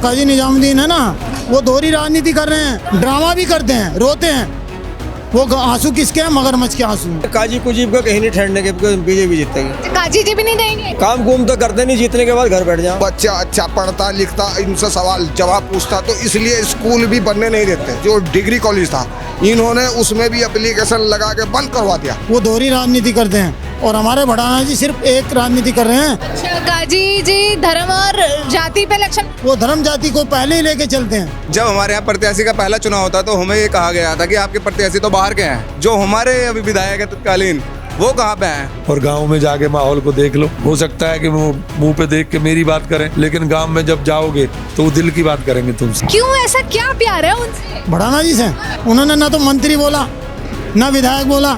काजी निजामुद्दीन है ना, वो दोहरी राजनीति कर रहे हैं, ड्रामा भी करते हैं, रोते हैं। वो आंसू किसके हैं? मगरमच्छ के आंसू। काजी कुजीब को कहीं नहीं ठहरने के, बीजेपी जीतेगी। काजी जी भी नहीं देंगे? काम कुम तो करते नहीं, जीतने के बाद घर बैठ जाओ। बच्चा अच्छा पढ़ता लिखता, इनसे सवाल जवाब पूछता, तो इसलिए स्कूल भी बनने नहीं देते। जो डिग्री कॉलेज था, इन्होंने उसमें भी एप्लीकेशन लगा के बंद करवा दिया। वो दोहरी राजनीति करते हैं और हमारे भड़ाना जी सिर्फ एक राजनीति कर रहे हैं। अच्छा, काजी जी धर्म और जाति पे इलेक्शन? वो धर्म जाति को पहले ही लेके चलते हैं। जब हमारे यहाँ प्रत्याशी का पहला चुनाव होता तो हमें ये कहा गया था कि आपके प्रत्याशी तो बाहर के हैं, जो हमारे अभी विधायक है तत्कालीन वो कहाँ पे हैं। और गांव में जाके माहौल को देख लो। हो सकता है कि वो मुंह पे देख के मेरी बात करें, लेकिन गांव में जब जाओगे तो वो दिल की बात करेंगे तुमसे। क्यों, ऐसा क्या प्यार है उनसे? भड़ाना जी से उन्होंने ना तो मंत्री बोला ना विधायक बोला,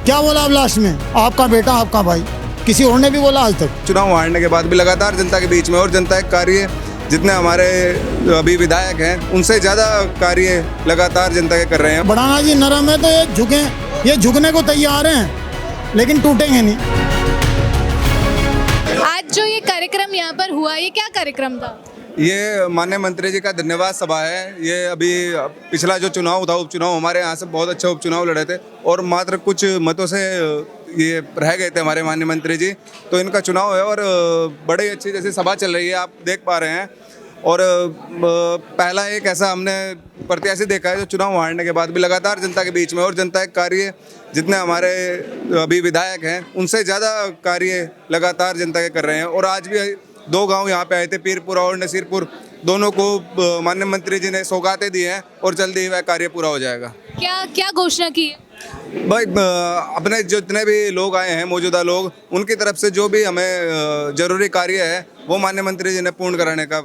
क्या बोला अब लास्ट में? आपका बेटा, आपका भाई। किसी और ने भी बोला आज तक? चुनाव हारने के बाद भी लगातार जनता के बीच में और जनता के कार्य जितने हमारे अभी विधायक हैं उनसे ज़्यादा कार्य लगातार जनता के कर रहे हैं। भड़ाना जी नरम है तो ये झुके, ये झुकने को तैयार हैं लेकिन टूटेंगे नहीं। आज जो ये कार्यक्रम यहाँ पर हुआ, ये क्या कार्यक्रम था? ये माननीय मंत्री जी का धन्यवाद सभा है। ये अभी पिछला जो चुनाव था, उपचुनाव, हमारे यहाँ से बहुत अच्छा उपचुनाव लड़े थे और मात्र कुछ मतों से ये रह गए थे हमारे माननीय मंत्री जी। तो इनका चुनाव है और बड़ी अच्छी जैसी सभा चल रही है, आप देख पा रहे हैं। और पहला एक ऐसा हमने प्रत्याशी देखा है जो चुनाव हारने के बाद भी लगातार जनता के बीच में और जनता के कार्य जितने हमारे अभी विधायक हैं उनसे ज़्यादा कार्य लगातार जनता के कर रहे हैं। और आज भी 2 गांव यहाँ पे आए थे, पीरपुरा और नसीरपुर, दोनों को माननीय मंत्री जी ने सौगातें दी हैं और जल्दी ही वह कार्य पूरा हो जाएगा। क्या क्या घोषणा की है? भाई अपने जितने भी लोग आए हैं, मौजूदा लोग, उनकी तरफ से जो भी हमें जरूरी कार्य है वो माननीय मंत्री जी ने पूर्ण कराने का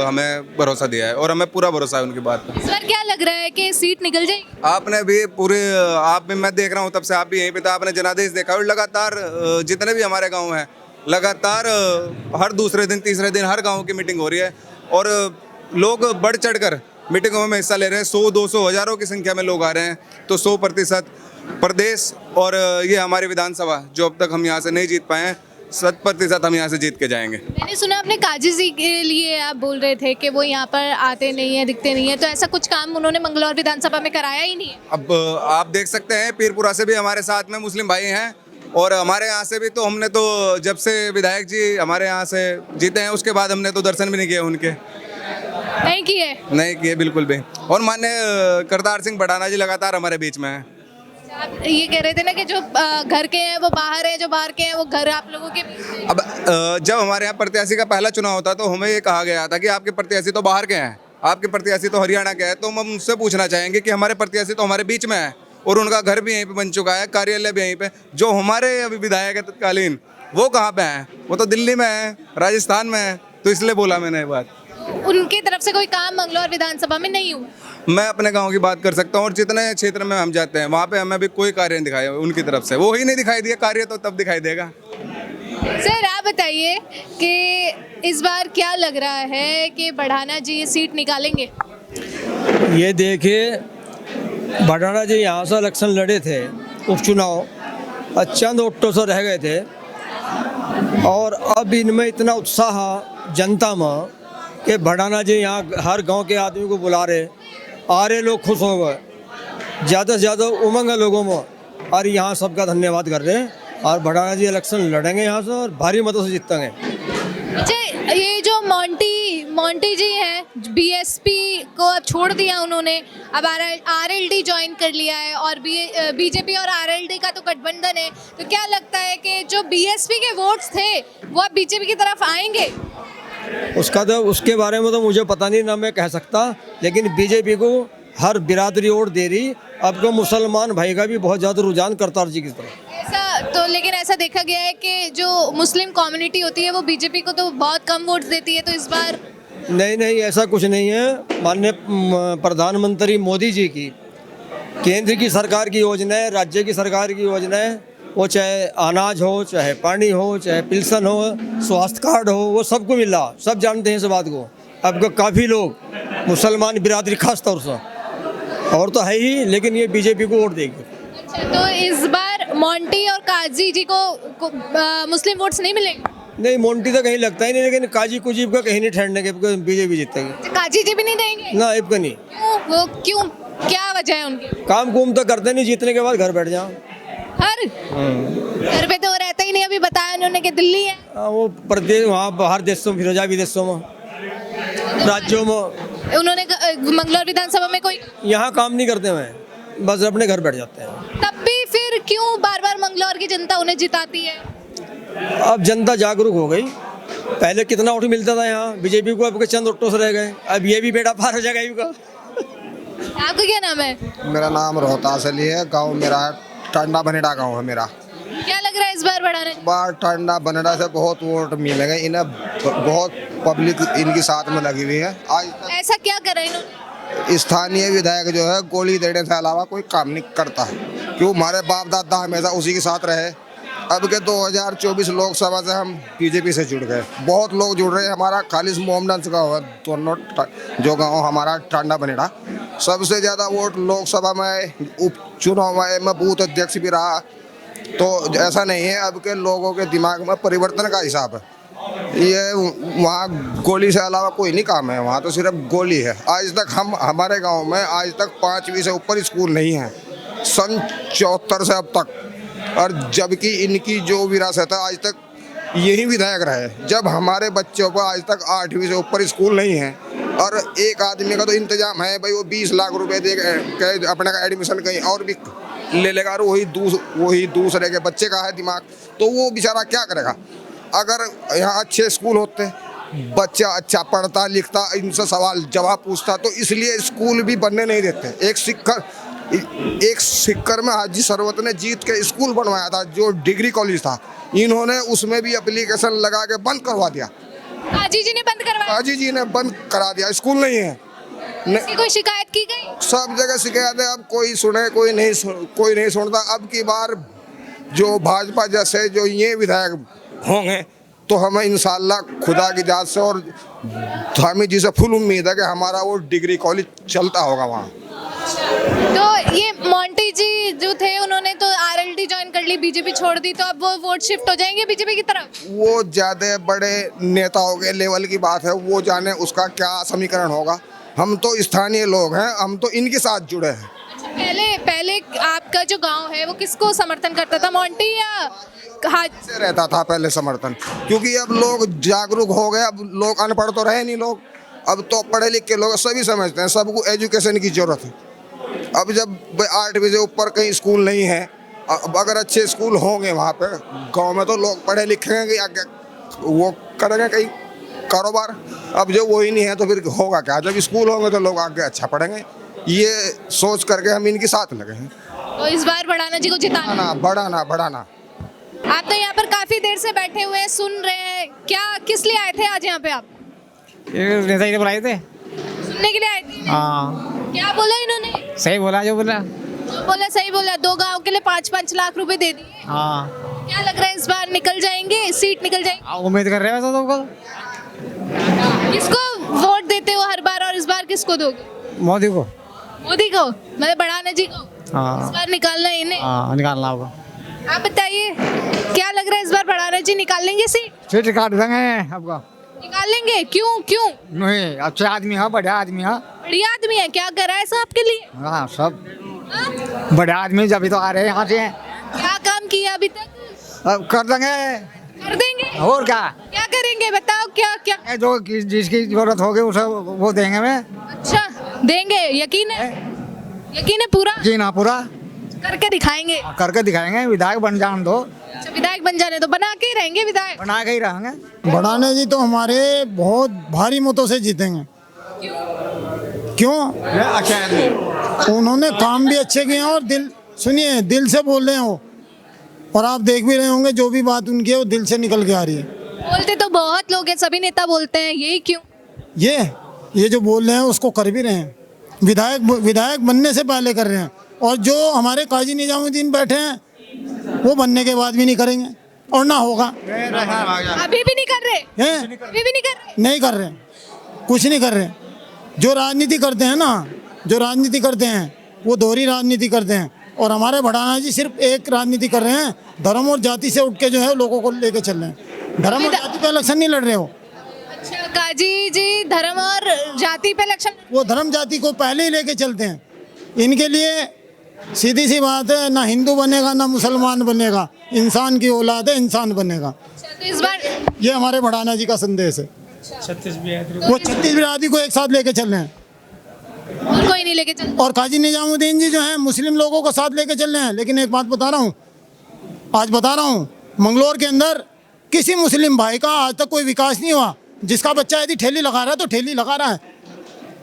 हमें भरोसा दिया है और हमें पूरा भरोसा है उनकी बात पर। सर, क्या लग रहा है कि सीट निकल जाएगी? आपने भी पूरे, आप भी, मैं देख रहा हूँ तब से, आप भी यहीं पे था, आपने जनादेश देखा और लगातार जितने भी हमारे गाँव हैं लगातार हर दूसरे दिन, तीसरे दिन हर गाँव की मीटिंग हो रही है और लोग बढ़ चढ़ कर मीटिंगों में हिस्सा ले रहे हैं। 100-200 हज़ारों की संख्या में लोग आ रहे हैं। तो 100% प्रदेश और ये हमारी विधानसभा जो अब तक हम यहाँ से नहीं जीत पाए हैं, 100% हम यहाँ से जीत के जाएंगे। मैंने सुना आपने काजी जी के लिए आप बोल रहे थे कि वो यहाँ पर आते नहीं है, दिखते नहीं है, तो ऐसा कुछ काम उन्होंने मंगलौर विधानसभा में कराया ही नहीं है? अब आप देख सकते हैं पीरपुरा से भी हमारे साथ में मुस्लिम भाई हैं और हमारे यहाँ से भी। तो हमने तो जब से विधायक जी हमारे यहाँ से जीते हैं उसके बाद हमने तो दर्शन भी नहीं किए उनके। नहीं किए बिल्कुल भी। और माननीय करतार सिंह भड़ाना जी लगातार हमारे बीच में हैं। आप ये कह रहे थे ना कि जो घर के हैं वो बाहर है, जो बाहर के हैं वो घर आप लोगों के बीच में। अब जब हमारे यहाँ प्रत्याशी का पहला चुनाव होता तो हमें ये कहा गया था कि आपके प्रत्याशी तो बाहर के हैं, आपके प्रत्याशी तो हरियाणा के हैं। तो हम उनसे पूछना चाहेंगे कि हमारे प्रत्याशी तो हमारे बीच में है और उनका घर भी यहीं पे बन चुका है, कार्यालय भी यहीं पे। जो हमारे अभी विधायक है तत्कालीन वो कहाँ पे हैं? वो तो दिल्ली में है, राजस्थान में है। तो इसलिए बोला मैंने ये बात। उनकी तरफ से कोई काम मंगलौर विधानसभा में नहीं हुआ? मैं अपने गांव की बात कर सकता हूं और जितने क्षेत्र में हम जाते हैं वहां पे हमें भी कोई कार्य नहीं दिखाया उनकी तरफ से। वो ही नहीं दिखाई दिया, कार्य तो तब दिखाई देगा। सर, आप बताइए कि इस बार क्या लग रहा है कि भड़ाना जी सीट निकालेंगे? ये देखिए, भड़ाना जी यहाँ से इलेक्शन लड़े थे, उपचुनाव, चंद वोटों से रह गए थे और अब इनमें इतना उत्साह जनता में कि भड़ाना जी यहाँ हर गांव के आदमी को बुला रहे, आ रहे लोग खुश हो गए, ज़्यादा से ज़्यादा उमंग है लोगों में और यहाँ सबका धन्यवाद कर रहे हैं। और भड़ाना जी इलेक्शन लड़ेंगे यहाँ से और भारी मतों से जीतेंगे। अच्छा, ये जो मोंटी जी हैं, बीएसपी को अब छोड़ दिया उन्होंने, अब आरएलडी ज्वाइन कर लिया है और बीजेपी और आरएलडी का तो गठबंधन है, तो क्या लगता है कि जो बीएसपी के वोट्स थे वो अब बीजेपी की तरफ आएंगे? उसके बारे में तो मुझे पता नहीं, ना मैं कह सकता, लेकिन बीजेपी को हर बिरादरी वोट दे रही। अब को मुसलमान भाई का भी बहुत ज़्यादा रुझान करतार जी की तरफ। ऐसा तो, लेकिन ऐसा देखा गया है कि जो मुस्लिम कम्युनिटी होती है वो बीजेपी को तो बहुत कम वोट देती है, तो इस बार नहीं, ऐसा कुछ नहीं है। माननीय प्रधानमंत्री मोदी जी की, केंद्र की सरकार की योजनाएं, राज्य की सरकार की योजनाएं, वो चाहे अनाज हो, चाहे पानी हो, चाहे पेंशन हो, स्वास्थ्य कार्ड हो, वो सबको मिला, सब जानते हैं इस बात को। अब काफ़ी लोग मुसलमान बिरादरी खास तौर से, और तो है ही, लेकिन ये बीजेपी को वोट देगी। अच्छा, तो इस बार मोंटी और काजी जी को मुस्लिम वोट्स नहीं मिलेंगे? नहीं मोंटी तो कहीं लगता ही नहीं, लेकिन काजी कुजीब का कहीं नहीं ठहरने के, बीजेपी जीतेगी। काजी जी भी नहीं देंगे? ना इब का नहीं। क्यों? वो क्यों, क्या वजह है उनकी? काम कुम तो करते नहीं, जीतने के बाद घर बैठ जाओ। घर पे तो वो रहता ही नहीं, अभी बताया उन्होंने कि दिल्ली है। वो प्रदेश वहाँ बाहर देशों में, फिरोजा विदेशों में, राज्यों में। उन्होंने मंगलौर विधानसभा में कोई, यहाँ काम नहीं करते हैं, बस अपने घर बैठ जाते हैं। तब भी फिर क्यों बार बार मंगलौर की जनता उन्हें जिताती है? अब जनता जागरूक हो गई। पहले कितना वोट मिलता था यहाँ बीजेपी को, अब चंद वोटों से रह गए। अब ये भी बेड़ा पार हो जाएगा इनका। आपका क्या नाम है? मेरा नाम रोहतास अली है, गाँव मेरा टांडा बनेड़ा गाँव है मेरा। क्या लग रहा है इस बार बढ़ाने? बार टांडा बनेड़ा से बहुत वोट मिलेंगे इन्हें, बहुत पब्लिक इनकी साथ में लगी हुई है। आज तक ऐसा क्या कर रहे हैं इन्होंने? स्थानीय विधायक जो है गोली देने से अलावा कोई काम नहीं करता है, क्यों हमारे बाप दादा हमेशा उसी के साथ रहे। अब के 2024 लोकसभा से हम बीजेपी से जुड़ गए, बहुत लोग जुड़ रहे हैं। हमारा खालिश मोहम्मदगंज का है, दोनों जो गांव हमारा टांडा बनेड़ा, सबसे ज़्यादा वोट लोकसभा में, उपचुनाव में मैं बूथ अध्यक्ष भी रहा। तो ऐसा नहीं है, अब के लोगों के दिमाग में परिवर्तन का हिसाब है। ये वहाँ गोली से अलावा कोई नहीं काम है, वहाँ तो सिर्फ गोली है। आज तक हमारे गांव में आज तक 5वीं से ऊपर स्कूल नहीं है, सन 74 से अब तक। और जबकि इनकी जो विरासत है आज तक यही विधायक रहे, जब हमारे बच्चों को आज तक 8वीं से ऊपर स्कूल नहीं है। और एक आदमी का तो इंतजाम है भाई, वो 20 लाख रुपए दे के अपने का एडमिशन कहीं और भी ले लेगा, और वही दूसरे के बच्चे का है दिमाग, तो वो बेचारा क्या करेगा। अगर यहाँ अच्छे स्कूल होते, बच्चा अच्छा पढ़ता लिखता, इनसे सवाल जवाब पूछता, तो इसलिए स्कूल भी बनने नहीं देते। एक सिक्कर में हाजी सरवत ने जीत के स्कूल बनवाया था, जो डिग्री कॉलेज था, इन्होंने उसमें भी एप्लीकेशन लगा के बंद करवा दिया। हाजी जी ने बंद करवाया? हाजी जी ने बंद करा दिया, स्कूल नहीं है। कोई शिकायत की गई? सब जगह शिकायत है, अब कोई सुने कोई नहीं सुनता। अब की बार जो भाजपा जैसे जो ये विधायक होंगे, तो हमें इंशाल्लाह खुदा की जात से और स्वामी जी से फुल उम्मीद है कि हमारा वो डिग्री कॉलेज चलता होगा वहाँ। तो ये मोंटी जी जो थे, उन्होंने तो आरएलडी ज्वाइन कर ली, बीजेपी छोड़ दी, तो अब वो वोट शिफ्ट हो जाएंगे बीजेपी की तरफ? वो ज़्यादा बड़े नेताओं के लेवल की बात है, वो जाने उसका क्या समीकरण होगा। हम तो स्थानीय लोग हैं, हम तो इनके साथ जुड़े हैं। पहले आपका जो गांव है वो किसको समर्थन करता था, मोंटी या से रहता था पहले समर्थन? क्योंकि अब लोग जागरूक हो गए, अब लोग अनपढ़ तो रहे नहीं लोग, अब तो पढ़े लिख के लोग सभी समझते हैं, सबको एजुकेशन की जरूरत है। अब जब 8वीं से ऊपर कहीं स्कूल नहीं है, अब अगर अच्छे स्कूल होंगे वहाँ पे गांव में, तो लोग पढ़े लिखेंगे, आगे वो करेंगे कहीं कारोबार। अब जो वही नहीं है तो फिर होगा क्या? जब स्कूल होंगे तो लोग आगे अच्छा पढ़ेंगे, ये सोच करके हम इनके साथ लगे हैं। तो इस बार बढ़ाना जी को जिताना? बढ़ाना। आप तो यहाँ पर काफी देर से बैठे हुए हैं, सुन रहे हैं, क्या किस लिए आए थे आज यहाँ पे आप? नेता जी ने बुलाए थे। सुनने के लिए आए थे? हाँ। क्या बोला इन्होंने? सही बोला जो बोला। जो बोला सही बोला। 2 गांव के लिए 5-5 लाख रुपए दे दिए। हाँ। क्या लग रहा है इस बार निकल जाएंगे, सीट निकल जाएगी? उम्मीद कर रहे हो तुमको। किसको वोट देते हो हर बार, और इस बार किसको दोगे? मोदी को। मोदी को, मतलब बढ़ाना जी को? हाँ। इस बार निकालना है इन्हें? हाँ, निकालना होगा। आप बताइए, क्या लग रहा है इस बार बढ़ाना जी निकाल लेंगे सीट? काट देंगे आपका। निकाल लेंगे? क्यों? नहीं, अच्छे आदमी है, बढ़िया आदमी है। बढ़िया आदमी है, क्या करा है सब आपके लिए? हाँ, सब हाँ? बढ़िया आदमी, जब तो आ रहे हैं यहाँ से। क्या काम किया अभी तक? अब कर देंगे। कर देंगे? और क्या करेंगे बताओ, क्या? जो जिसकी जरूरत होगी उसे वो देंगे। मैं अच्छा देंगे, यकीन है पूरा? जी ना, पूरा करके दिखाएंगे। करके दिखाएंगे। विधायक बन जाने दो। अच्छा, विधायक बन जाने तो बना के ही रहेंगे विधायक? बना के ही रहेंगे। बढ़ाने जी तो हमारे बहुत भारी मतों से जीतेंगे। क्यों? अच्छा आदमी, उन्होंने काम भी अच्छे किए हैं, और दिल से बोल रहे हैं वो, और आप देख भी रहे होंगे जो भी बात उनकी है वो दिल से निकल के आ रही है। बोलते तो बहुत लोग हैं, सभी नेता बोलते हैं, यही क्यों? ये जो बोल रहे हैं उसको कर भी रहे हैं, विधायक बनने से पहले कर रहे हैं। और जो हमारे काजी निजामुद्दीन बैठे हैं वो बनने के बाद भी नहीं करेंगे, और ना होगा। अभी भी नहीं कर रहे हैं? अभी भी नहीं कर रहे? नहीं कर रहे, कुछ नहीं कर रहे। जो राजनीति करते हैं वो दोहरी राजनीति करते हैं, और हमारे बढ़ाना जी सिर्फ एक राजनीति कर रहे हैं, धर्म और जाति से उठ के जो है लोगों को लेके चल रहे हैं। धर्म और जाति पे इलेक्शन नहीं लड़ रहे हो। अच्छा काजी जी धर्म और जाति पे इलेक्शन। वो धर्म जाति को पहले ही लेके चलते हैं। इनके लिए सीधी सी बात है, ना हिंदू बनेगा ना मुसलमान बनेगा, इंसान की औलाद है, इंसान बनेगा। तो इस बार ये हमारे भड़ाना जी का संदेश है। वो 36 बिरादरी को एक साथ लेके चल रहे हैं। और कोई नहीं लेके चल। और काजी निजामुद्दीन जी जो हैं मुस्लिम लोगों को साथ लेके चल रहे हैं। लेकिन एक बात बता रहा हूँ, आज बता रहा हूँ, मंगलोर के अंदर किसी मुस्लिम भाई का आज तक कोई विकास नहीं हुआ। जिसका बच्चा यदि ठेली लगा रहा है तो ठेली लगा रहा है,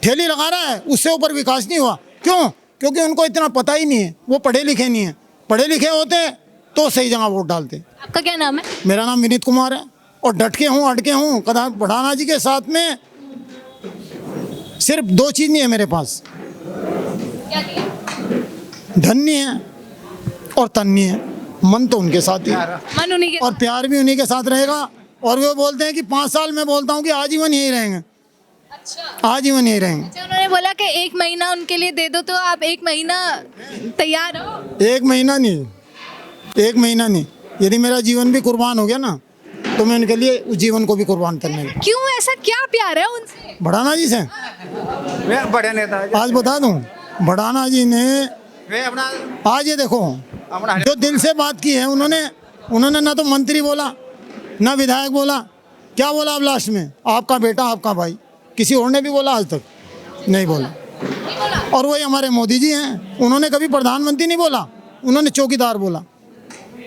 ठेली लगा रहा है, उससे ऊपर विकास नहीं हुआ। क्यों? क्योंकि उनको इतना पता ही नहीं है, वो पढ़े लिखे नहीं है। पढ़े लिखे होते तो सही जगह वोट डालते। आपका क्या नाम है? मेरा नाम विनीत कुमार है और डट के हूँ, अटके हूँ कदा भड़ाना जी के साथ में। सिर्फ 2 चीज़ नहीं है मेरे पास, क्या किया? धन नहीं है और तन नहीं है। मन तो उनके साथ ही है मन उन्हीं के। और प्यार भी उन्हीं के साथ रहेगा। और वो बोलते हैं कि 5 साल में बोलता हूँ कि आजीवन यही रहेंगे, अच्छा आजीवन यही रहेंगे। अच्छा, उन्होंने बोला कि 1 महीना उनके लिए दे दो, तो आप 1 महीना तैयार हो? 1 महीना नहीं, 1 महीना नहीं। यदि मेरा जीवन भी कुर्बान हो गया ना तो मैं उनके लिए उस जीवन को भी कुर्बान करने लगा। क्यों, ऐसा क्या प्यार है उनसे? भड़ाना जी से वे बड़े नेता है। आज बता दूं, भड़ाना जी ने वे अपना आज ये देखो अपना जो दिल से बात की है उन्होंने ना तो मंत्री बोला ना विधायक बोला। क्या बोला अब लास्ट में? आपका बेटा, आपका भाई। किसी और ने भी बोला आज तक? नहीं बोला। और वही हमारे मोदी जी हैं, उन्होंने कभी प्रधानमंत्री नहीं बोला, उन्होंने चौकीदार बोला।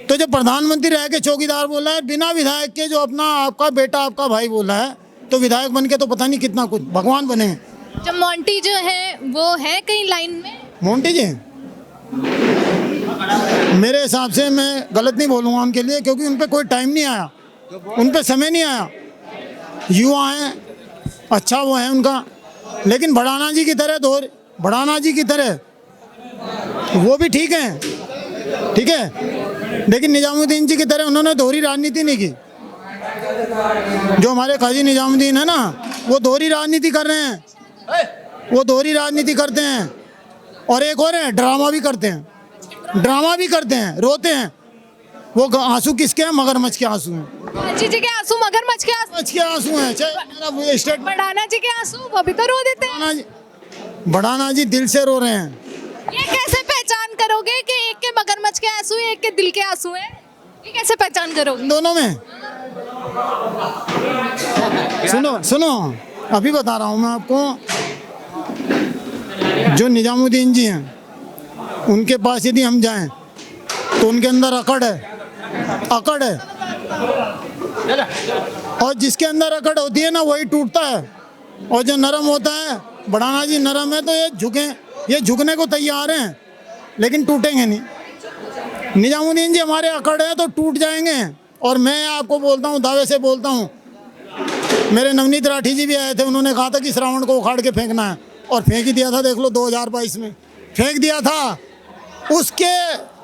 तो जब प्रधानमंत्री रह के चौकीदार बोला है, बिना विधायक के जो अपना आपका बेटा, आपका भाई बोला है, तो विधायक बन के तो पता नहीं कितना कुछ भगवान बने हैं। जब मोंटी जो है वो है कहीं लाइन में? मोंटी जी मेरे हिसाब से, मैं गलत नहीं बोलूँगा उनके लिए, क्योंकि उन पर कोई टाइम नहीं आया, उन पर समय नहीं आया। युवा हैं, अच्छा वो है उनका। लेकिन भड़ाना जी की तरह भड़ाना जी की तरह वो भी ठीक हैं, ठीक है। लेकिन निजामुद्दीन जी की तरह उन्होंने दोहरी राजनीति नहीं की। जो हमारे काजी निजामुद्दीन है ना, वो दोहरी राजनीति कर रहे हैं, वो दोहरी राजनीति करते हैं। और एक और है, ड्रामा भी करते हैं, ड्रामा भी करते हैं, रोते हैं। वो आंसू किसके हैं? मगरमच्छ के आंसू हैं। काजी जी के आंसू मगरमच्छ के आंसू? मगरमच्छ के आंसू हैं। चाहे मेरा स्टेट भड़ाना जी के आंसू, वो भी तो रो देते हैं। भड़ाना जी दिल से रो रहे हैं। ये कैसे पहचान करोगे कि एक के मगरमच्छ के आंसू है, एक के दिल के आंसू है? ये कैसे पहचान करोगे? दोनों में सुनो अभी बता रहा हूँ मैं आपको। जो निजामुद्दीन जी हैं, उनके पास यदि हम जाएं तो उनके अंदर अकड़ है। और जिसके अंदर अकड़ होती है ना, वही टूटता है। और जो नरम होता है, भड़ाना जी नरम है, तो ये झुकने को तैयार हैं, लेकिन टूटेंगे नहीं। निजामुद्दीन जी हमारे अकड़ है तो टूट जाएंगे। और मैं आपको बोलता हूँ, दावे से बोलता हूँ, मेरे नवनीत राठी जी भी आए थे, उन्होंने कहा था कि श्रावण को उखाड़ के फेंकना है, और फेंक ही दिया था। देख लो 2022 में फेंक दिया था। उसके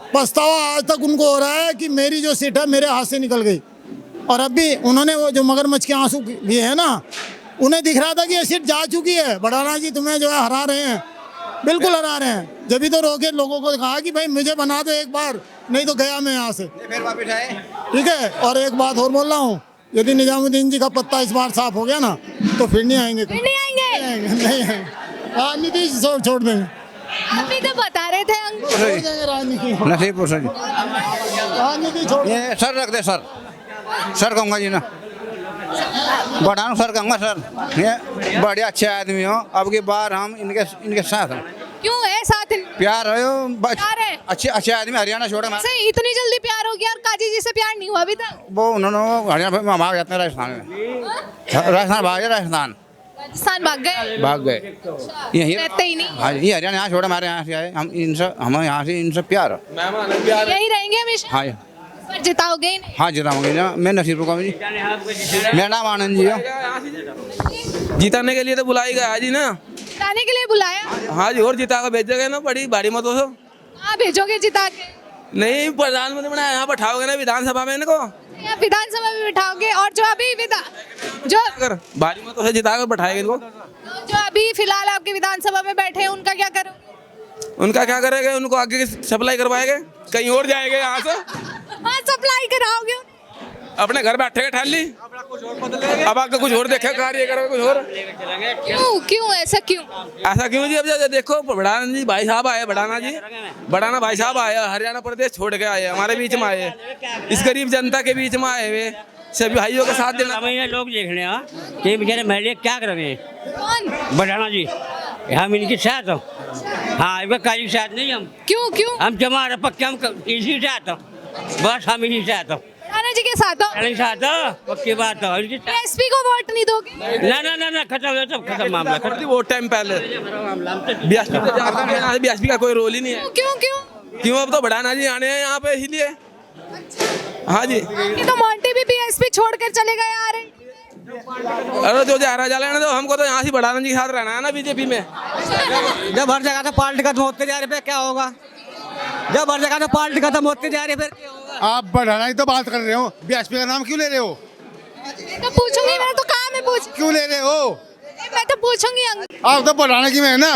पछतावा आज तक उनको हो रहा है कि मेरी जो सीट है मेरे हाथ से निकल गई। और अब भी उन्होंने वो जो मगरमच्छ के आंसू लिए है ना, उन्हें दिख रहा था कि ये सीट जा चुकी है। भड़ाना जी तुम्हें जो है हरा रहे हैं, बिल्कुल हरा रहे हैं। जब भी तो रोके लोगों को कहा कि भाई मुझे बना दो एक बार, नहीं तो गया मैं यहाँ से। फिर वापस आए। ठीक है। और एक बात और बोल रहा हूँ, यदि निजामुद्दीन जी का पत्ता इस बार साफ हो गया ना, तो फिर नहीं आएंगे। फिर नहीं आएंगे? नहीं आएंगे। राजनीति छोड़ देंगे। आप भी तो बता रहे थे छोड़ देंगे राजनीति। नसीब सर राजनीति छोड़ ये सर रख दे सर कहूँगा जी ना, बढ़ाना सर कहूँगा सर। ये बड़े अच्छे आदमी हो, अब की बार हम इनके साथ हैं। क्यों है साथ? प्यार है, प्यार है? अच्छे आदमी। हरियाणा छोड़े से इतनी जल्दी प्यार हो गया और काजी जी से प्यार नहीं हुआ अभी तक? वो उन्होंने हरियाणा में भाग जाते हैं राजस्थान में। राजस्थान भाग गए, राजस्थान भाग गए। यही रहते ही नहीं। हाँ, ये हरियाणा यहाँ छोड़े, हमारे यहाँ से आए। हम यहाँ से इनसे प्यार है। यही रहेंगे हमेशा? हाँ पर जिताओगे ही नहीं? हाँ जिताऊंगे ना, मैं नसीब का जी। मेरा नाम आनंद जी है। जिताने के लिए तो बुलाई गया जी ना, जिताने के लिए बुलाया? हाँ जी, और जिता कर भेजेगा ना, बड़ी भारी मतों से। हाँ भेजोगे जिता के? नहीं, प्रधानमंत्री बनाया, यहाँ बैठाओगे ना विधानसभा में इनको, या विधानसभा में बिठाओगे? और जो अभी जो अगर भारी मतों से जिता कर बैठाएगा इनको। जो अभी फिलहाल आपकी विधानसभा में बैठे हैं, उनका क्या करोगे? उनका क्या करेंगे? उनको आगे की सप्लाई करवाएंगे, कहीं और जाएंगे यहाँ से। हाँ सप्लाई कराओगे? अपने घर बैठे के ठाल ली, अब आगे कुछ और देखे कार्य करो कुछ और। क्यों क्यों ऐसा क्यों? ऐसा क्यों जी? अब देखो बढ़ाना जी भाई साहब आए, बढ़ाना भाई साहब आए, हरियाणा प्रदेश छोड़ के आए, हमारे बीच में आए, इस गरीब जनता के बीच में आए हुए सभी भाइयों का साथ देना। हमें लोग देख रहे हैं कि बेचारे महिला क्या कर रहे हैं। कौन? बढ़ाना जी, हम इनके साथ हो। हाँ, इनका काजी के साथ नहीं हम। क्यों क्यों? हम जमा पक्के, हम इसी साथ हो, बस हम इसी साथ हो, बढ़ाना जी के साथ हो? इसी साथ हो, पक्की बात हो। बीएसपी को वोट नहीं दोगे? ना खत्म हो, सब खत्म मामला खत्म। वो टाइम पहले बीएसपी का कोई रोल ही नहीं है। क्यों क्यों? क्यों? अब तो बढ़ाना जी आने हैं यहाँ पे इसलिए। हाँ जी, ये तो मोंटी भी बीएसपी छोड़कर चले गए आ रहे। अरे जो जा रहा है तो हमको तो यहाँ से बढ़ाना जी के साथ रहना है ना बीजेपी में। जब हर जगह तो पार्टी खत्म होते जा रहे फिर क्या होगा? जब हर जगह तो पार्टी खत्म होते जा रही फिर क्या होगा? आप बढ़ाना ही तो बात कर रहे हो, बीएसपी का नाम क्यों ले रहे हो? मैं तो पूछूंगी, मैं तो काम है पूछ। क्यों ले रहे हो? मैं तो पूछूंगी। आप तो बढ़ाना की में है ना,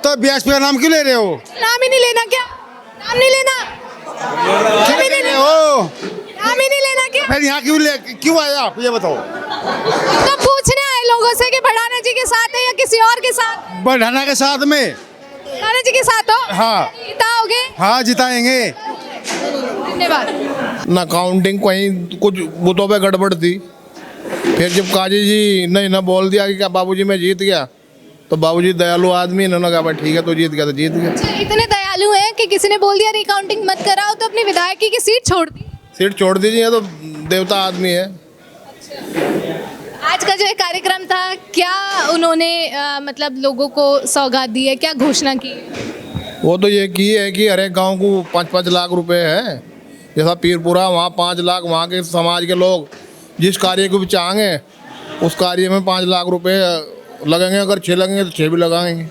तो बीएसपी का नाम क्यों ले रहे हो? नाम ही नहीं लेना क्या? नाम नहीं लेना? क्यों ले रहे हो? नाम ही नहीं लेना क्या? फिर यहाँ क्यों आए आप, ये बताओ। तो पूछने आए लोगों से कि बढ़ाना जी के साथ है या किसी और के साथ? बढ़ाना के साथ में। बढ़ाना जी के साथ हो? हाँ। जिताओगे? हाँ, जिताएंगे। धन्यवाद। ना काउंटिंग कहीं कुछ बूथों पे गड़बड़ थी, फिर जब काजी जी ने ना बोल दिया कि क्या बाबूजी मैं जीत गया, तो बाबूजी दयालु आदमी, इन्होंने कहा भाई ठीक है तो जीत गया तो जीत गया। अच्छा, इतने दयालु हैं कि किसी ने बोल दिया रिकाउंटिंग मत कराओ तो अपनी विधायकी की सीट छोड़ दी। सीट छोड़ दीजिए, तो देवता आदमी है। आज का जो ये कार्यक्रम था, क्या उन्होंने मतलब लोगों को सौगात दी है, क्या घोषणा की है? वो तो ये की है कि हर एक गाँव को 5-5 लाख रुपए है, जैसा पीरपुरा वहाँ 5 लाख, वहाँ के समाज के लोग जिस कार्य को भी चाहेंगे उस कार्य में 5 लाख रुपए लगेंगे, अगर 6 लगेंगे तो 6 भी लगाएंगे।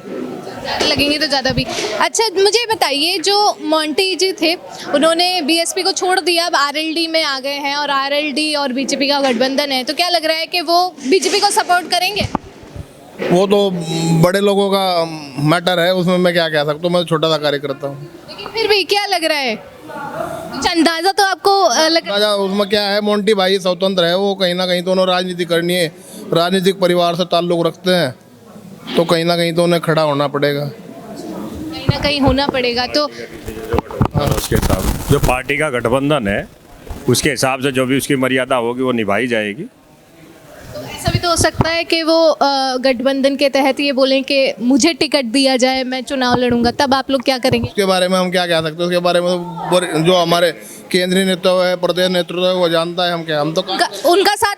लगेंगे तो ज़्यादा भी। अच्छा, मुझे बताइए, जो मोंटी जी थे उन्होंने बीएसपी को छोड़ दिया, अब आरएलडी में आ गए हैं और आरएलडी और बीजेपी का गठबंधन है, तो क्या लग रहा है कि वो बीजेपी को सपोर्ट करेंगे? वो तो बड़े लोगों का मैटर है, उसमें मैं क्या कह सकता हूँ, मैं छोटा सा कार्यकर्ता हूँ। लेकिन फिर भी क्या लग रहा है, कुछ अंदाजा तो आपको लग रहा है? उसमें क्या है, मोंटी भाई स्वतंत्र है, वो कहीं ना कहीं तो उन्हें राजनीति करनी है, राजनीतिक परिवार से ताल्लुक रखते हैं, तो कहीं ना कहीं तो उन्हें खड़ा होना पड़ेगा, कहीं ना कहीं होना पड़ेगा। तो उसके हिसाब जो पार्टी का गठबंधन है उसके हिसाब से जो भी उसकी मर्यादा होगी वो निभाई जाएगी। ऐसा भी तो हो सकता है कि वो गठबंधन के तहत ये बोलें कि मुझे टिकट दिया जाए, मैं चुनाव लड़ूंगा, तब आप लोग क्या करेंगे? उसके बारे में हम क्या कह सकते हैं, उसके बारे में तो जो हमारे केंद्रीय नेतृत्व है, प्रदेश नेतृत्व है, वो जानता है। हम तो उनका साथ,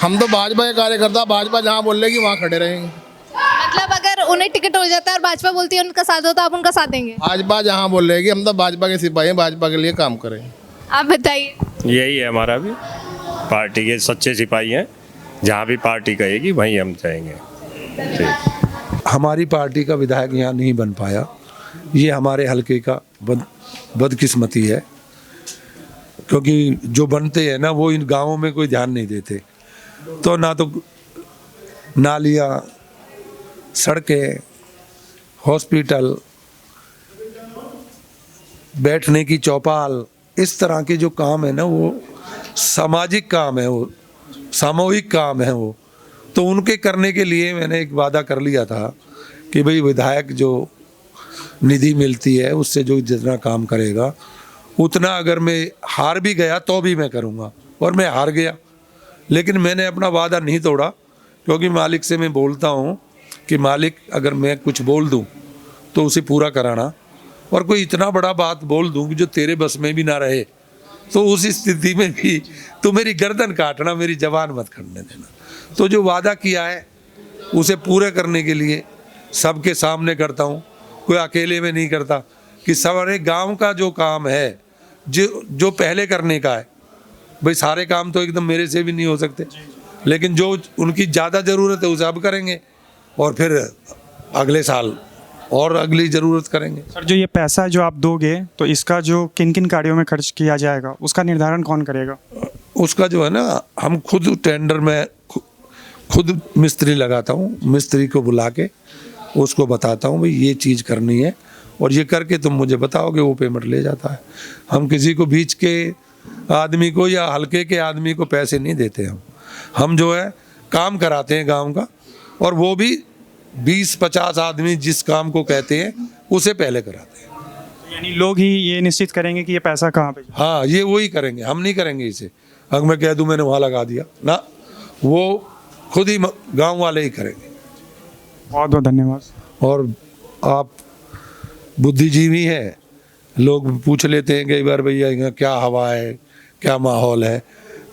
हम तो भाजपा के कार्यकर्ता, भाजपा जहाँ बोलेगी वहाँ खड़े रहेंगे। मतलब अगर उन्हें टिकट हो जाता है और भाजपा बोलती है उनका साथ हो, तो आप उनका साथ देंगे? भाजपा जहाँ बोलेगी, हम तो भाजपा के सिपाही हैं, भाजपा के लिए काम करेंगे। आप बताइए। यही है हमारा भी, पार्टी के सच्चे सिपाही हैं, जहाँ भी पार्टी कहेगी वहीं हम जाएंगे। हमारी पार्टी का विधायक यहाँ नहीं बन पाया, ये हमारे हलके का बदकिस्मती है, क्योंकि जो बनते हैं ना वो इन गांवों में कोई ध्यान नहीं देते, तो ना तो नालियाँ, सड़कें, हॉस्पिटल, बैठने की चौपाल, इस तरह के जो काम है ना वो सामाजिक काम है, वो सामूहिक काम है वो, तो उनके करने के लिए मैंने एक वादा कर लिया था कि भाई विधायक जो निधि मिलती है उससे जो जितना काम करेगा उतना, अगर मैं हार भी गया तो भी मैं करूँगा, और मैं हार गया लेकिन मैंने अपना वादा नहीं तोड़ा, क्योंकि मालिक से मैं बोलता हूँ कि मालिक अगर मैं कुछ बोल दूँ तो उसे पूरा कराना, और कोई इतना बड़ा बात बोल दूँ कि जो तेरे बस में भी ना रहे, तो उस स्थिति में भी तो मेरी गर्दन काटना, मेरी जबान मत करने देना। तो जो वादा किया है उसे पूरे करने के लिए सबके सामने करता हूँ, कोई अकेले में नहीं करता, कि सारे गांव का जो काम है जो पहले करने का है, भाई सारे काम तो एकदम मेरे से भी नहीं हो सकते, लेकिन जो उनकी ज़्यादा ज़रूरत है उसे अब करेंगे, और फिर अगले साल और अगली ज़रूरत करेंगे। सर, जो ये पैसा जो आप दोगे तो इसका जो किन किन कार्यों में खर्च किया जाएगा उसका निर्धारण कौन करेगा? उसका जो है ना, हम खुद टेंडर में खुद मिस्त्री लगाता हूँ, मिस्त्री को बुला के उसको बताता हूँ भाई ये चीज़ करनी है और ये करके तुम मुझे बताओगे, वो पेमेंट ले जाता है। हम किसी को बीच के आदमी को या हल्के के आदमी को पैसे नहीं देते हम जो है काम कराते हैं गांव का, और वो भी 20-50 आदमी जिस काम को कहते हैं उसे पहले कराते हैं। यानी लोग ही ये निश्चित करेंगे कि ये पैसा कहाँ पे जाए। हाँ, ये वही करेंगे, हम नहीं करेंगे इसे। अगर मैं कह दूं मैंने वहाँ लगा दिया ना, वो खुद ही गांव वाले ही करेंगे। बहुत बहुत धन्यवाद। और आप बुद्धिजीवी हैं, लोग पूछ लेते हैं कई बार भैया यहाँ क्या हवा है, क्या माहौल है।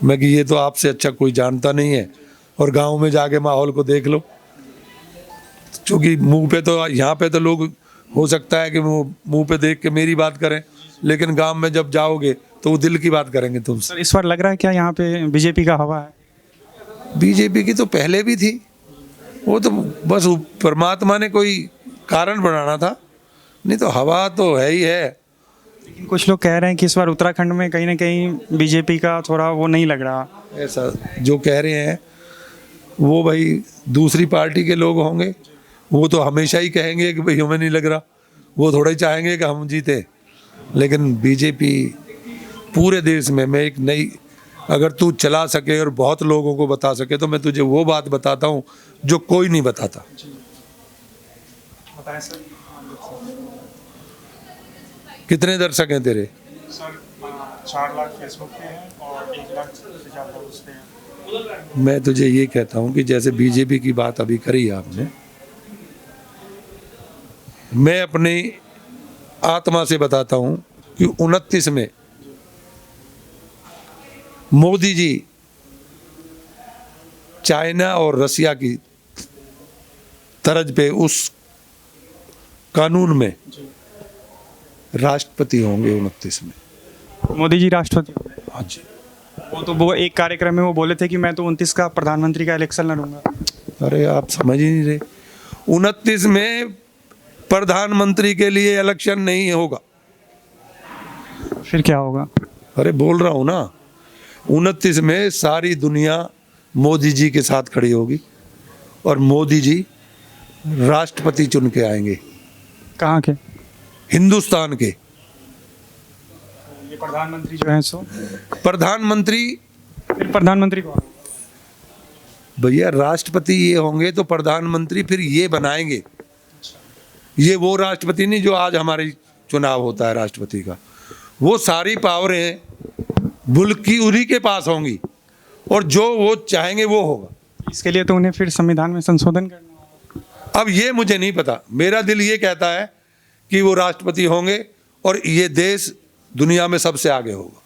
मैं कि ये तो आपसे अच्छा कोई जानता नहीं है, और गांव में जाके माहौल को देख लो। क्योंकि मुंह पे तो यहाँ पे तो लोग हो सकता है कि वो मुंह पे देख के मेरी बात करें, लेकिन गांव में जब जाओगे तो वो दिल की बात करेंगे तुमसे। सर इस बार लग रहा है क्या यहाँ पे बीजेपी का हवा है? बीजेपी की तो पहले भी थी, वो तो बस परमात्मा ने कोई कारण बनाना था, नहीं तो हवा तो है ही है। लेकिन कुछ लोग कह रहे हैं कि इस बार उत्तराखंड में कहीं ना कहीं बीजेपी का थोड़ा वो नहीं लग रहा। ऐसा जो कह रहे हैं वो भाई दूसरी पार्टी के लोग होंगे, वो तो हमेशा ही कहेंगे कि भाई हमें नहीं लग रहा, वो थोड़ा ही चाहेंगे कि हम जीते। लेकिन बीजेपी पूरे देश में, मैं एक नई, अगर तू चला सके और बहुत लोगों को बता सके तो मैं तुझे वो बात बताता हूँ जो कोई नहीं बताता। कितने दर्शक हैं तेरे? सर 4 लाख फेसबुक पे हैं और 1 लाख से ज़्यादा उस पे हैं। मैं तुझे ये कहता हूँ कि जैसे बीजेपी की बात अभी करी आपने, मैं अपनी आत्मा से बताता हूँ कि 29 में मोदी जी चाइना और रसिया की तर्ज पे उस कानून में राष्ट्रपति होंगे 29 में। मोदी जी राष्ट्रपति? हाँ जी। वो एक कार्यक्रम में वो बोले थे कि मैं तो 29 का प्रधानमंत्री का इलेक्शन लड़ूंगा। अरे आप समझ ही नहीं रहे, 29 में प्रधानमंत्री के लिए इलेक्शन नहीं होगा। फिर क्या होगा? अरे बोल रहा हूँ ना, 29 में सारी दुनिया मोदी जी के साथ खड़ी होगी और मोदी जी राष्ट्रपति चुन के आएंगे। कहाँ के? हिंदुस्तान के। ये प्रधानमंत्री जो है सो प्रधानमंत्री, फिर प्रधानमंत्री कौन? भैया राष्ट्रपति ये होंगे तो प्रधानमंत्री फिर ये बनाएंगे। ये वो राष्ट्रपति नहीं जो आज हमारी चुनाव होता है राष्ट्रपति का, वो सारी पावरें मुल्क की उन्हीं के पास होंगी और जो वो चाहेंगे वो होगा। इसके लिए तो उन्हें फिर संविधान में संशोधन करना होगा। अब ये मुझे नहीं पता, मेरा दिल ये कहता है कि वो राष्ट्रपति होंगे और ये देश दुनिया में सबसे आगे होगा।